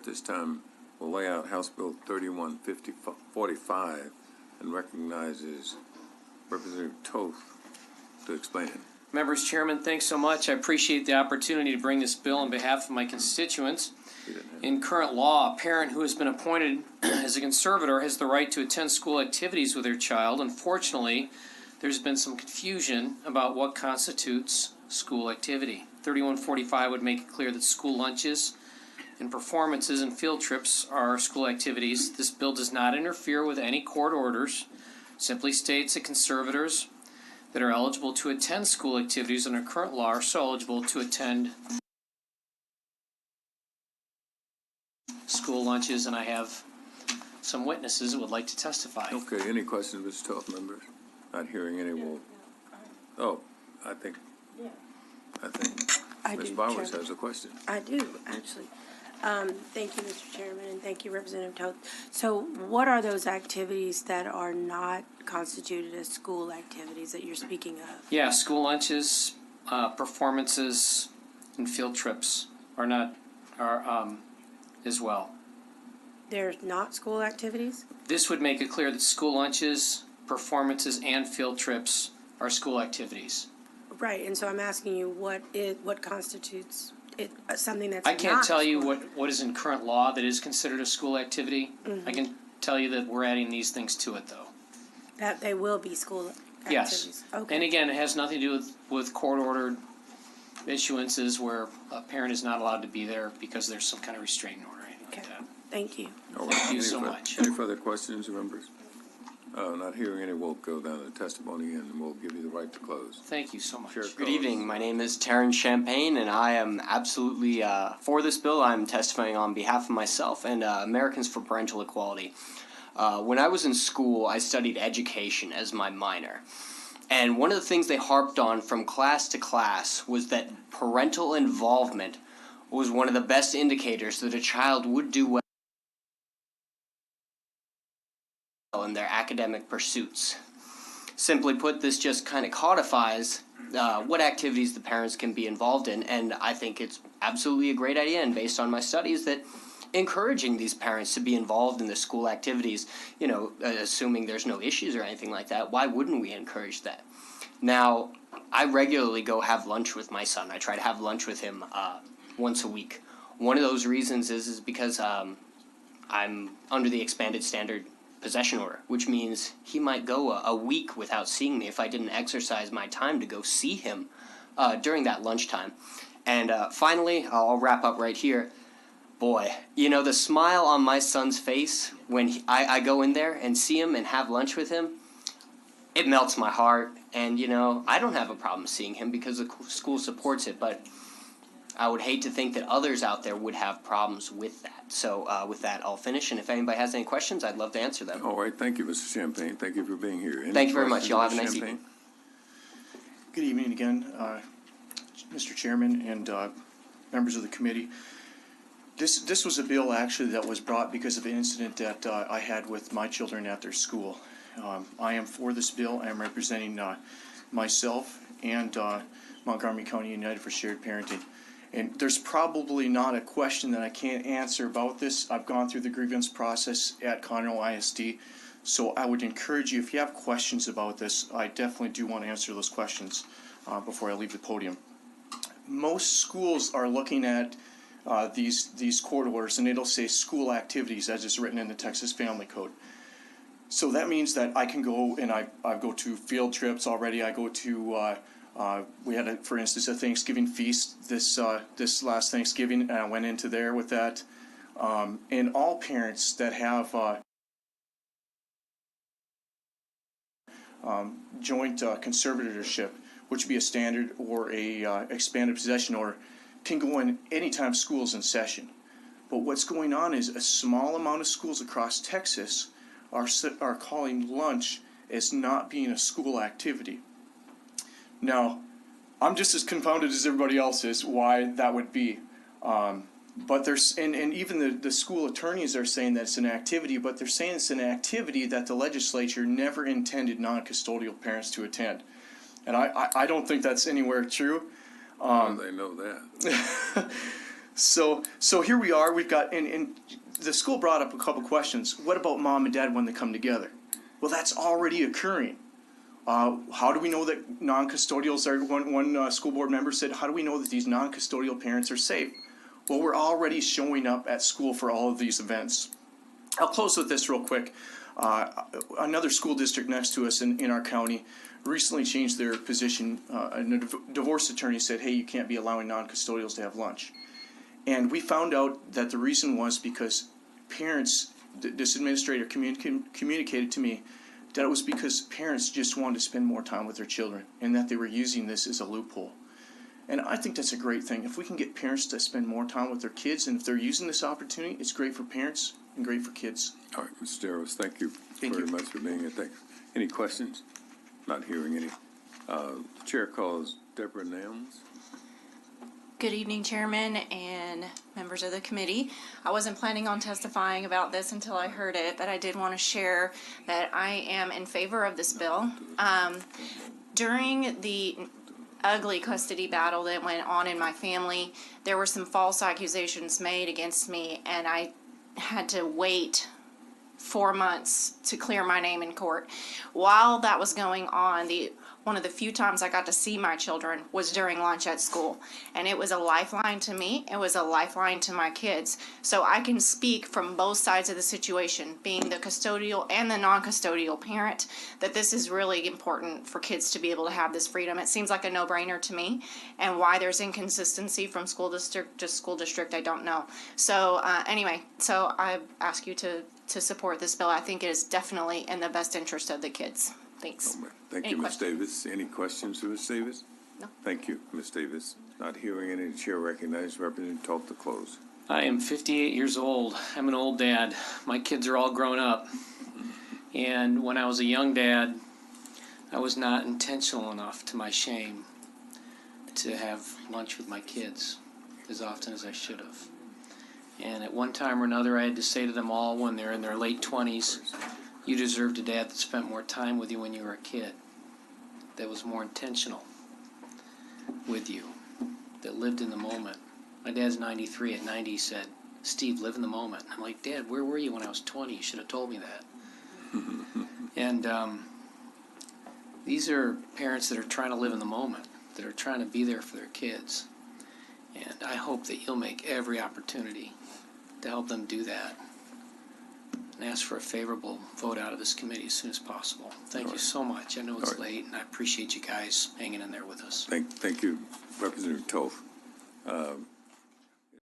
at this time will lay out House Bill 3145 and recognizes Representative Toth to explain it. Members, Chairman, thanks so much. I appreciate the opportunity to bring this bill on behalf of my constituents. In current law, a parent who has been appointed as a conservator has the right to attend school activities with their child. Unfortunately, there's been some confusion about what constitutes school activity. 3145 would make it clear that school lunches and performances and field trips are school activities. This bill does not interfere with any court orders. Simply states that conservators that are eligible to attend school activities under current law are so eligible to attend school lunches, and I have some witnesses that would like to testify. Okay, any questions, Mr. Toth, members? Not hearing any, will. Oh, I think Ms. Bowers has a question. I do, actually. Thank you, Mr. Chairman, and thank you, Representative Toth. So what are those activities that are not constituted as school activities that you're speaking of? Yeah, school lunches, performances, and field trips are as well. They're not school activities? This would make it clear that school lunches, performances, and field trips are school activities. Right, and so I'm asking you what constitutes it, something that's I can't not tell you school. what is in current law that is considered a school activity. Mm-hmm. I can tell you that we're adding these things to it, though. That they will be school activities? Yes. Okay. And again, it has nothing to do with court-ordered issuances where a parent is not allowed to be there because there's some kind of restraining order or anything like that. Thank you. All right. Thank you so much. Any further questions, members? Not hearing any, we'll go down to the testimony and we'll give you the right to close. Thank you so much. Good evening. My name is Terrence Champagne, and I am absolutely for this bill. I'm testifying on behalf of myself and Americans for Parental Equality. When I was in school, I studied education as my minor. And one of the things they harped on from class to class was that parental involvement was one of the best indicators that a child would do well in their academic pursuits. Simply put, this just kind of codifies what activities the parents can be involved in, and I think it's absolutely a great idea, and based on my studies, that encouraging these parents to be involved in the school activities, you know, assuming there's no issues or anything like that, why wouldn't we encourage that? Now, I regularly go have lunch with my son. I try to have lunch with him once a week. One of those reasons is because I'm under the expanded standard possession order, which means he might go a week without seeing me if I didn't exercise my time to go see him during that lunchtime. And finally, I'll wrap up right here. Boy, you know, the smile on my son's face when I go in there and see him and have lunch with him, it melts my heart. And, you know, I don't have a problem seeing him because the school supports it, but I would hate to think that others out there would have problems with that. So with that, I'll finish, and if anybody has any questions, I'd love to answer them. All right, thank you, Mr. Champagne. Thank you for being here. Any Thank you very much. questions, Y'all have a Mr. nice Champagne? evening. Good evening again, Mr. Chairman and members of the committee. This was a bill actually that was brought because of an incident that I had with my children at their school. I am for this bill. I am representing myself and Montgomery County United for Shared Parenting. And there's probably not a question that I can't answer about this. I've gone through the grievance process at Conroe ISD, so I would encourage you, if you have questions about this, I definitely do want to answer those questions before I leave the podium. Most schools are looking at these court orders, and it'll say school activities as is written in the Texas Family Code. So that means that I can go and I go to field trips already. I go to we had, for instance, a Thanksgiving feast this last Thanksgiving, and I went into there with that. And all parents that have joint conservatorship, which would be a standard or a expanded possession order, can go in anytime school's in session. But what's going on is a small amount of schools across Texas are calling lunch as not being a school activity. Now, I'm just as confounded as everybody else is why that would be. But there's and even the school attorneys are saying that it's an activity, but they're saying it's an activity that the legislature never intended non-custodial parents to attend. And I don't think that's anywhere true. How do they know that? So here we are. We've got, and the school brought up a couple questions. What about mom and dad when they come together? Well, that's already occurring. How do we know that non-custodials are, one school board member said, how do we know that these non-custodial parents are safe? Well, we're already showing up at school for all of these events. I'll close with this real quick. Another school district next to us in our county recently changed their position. A divorce attorney said, hey, you can't be allowing non-custodials to have lunch. And we found out that the reason was because parents, this administrator communicated to me that it was because parents just wanted to spend more time with their children and that they were using this as a loophole. And I think that's a great thing. If we can get parents to spend more time with their kids, and if they're using this opportunity, it's great for parents and great for kids. All right, Mr. Darrows, thank you Thank very you. much for being here. Thanks. Any questions? Not hearing any. Chair calls Deborah Nams. Good evening, Chairman and members of the committee. I wasn't planning on testifying about this until I heard it, but I did want to share that I am in favor of this bill. During the ugly custody battle that went on in my family, there were some false accusations made against me, and I had to wait 4 months to clear my name in court. While that was going on, one of the few times I got to see my children was during lunch at school. And it was a lifeline to me. It was a lifeline to my kids. So I can speak from both sides of the situation, being the custodial and the non-custodial parent, that this is really important for kids to be able to have this freedom. It seems like a no-brainer to me. And why there's inconsistency from school district to school district, I don't know. So anyway, so I ask you to support this bill. I think it is definitely in the best interest of the kids. Thanks. Thank Any you, Ms. questions? Davis. Any questions for Ms. Davis? No. Thank you, Ms. Davis. Not hearing any, the chair recognizes Representative Toth to close. I am 58 years old. I'm an old dad. My kids are all grown up. And when I was a young dad, I was not intentional enough, to my shame, to have lunch with my kids as often as I should have. And at one time or another, I had to say to them all when they're in their late 20s, you deserved a dad that spent more time with you when you were a kid, that was more intentional with you, that lived in the moment. My dad's 93. At 90, he said, Steve, live in the moment. I'm like, Dad, where were you when I was 20? You should have told me that. And these are parents that are trying to live in the moment, that are trying to be there for their kids. And I hope that you'll make every opportunity to help them do that. And ask for a favorable vote out of this committee as soon as possible. Thank you so much. I know it's late, and I appreciate you guys hanging in there with us. Thank you, Representative Toth.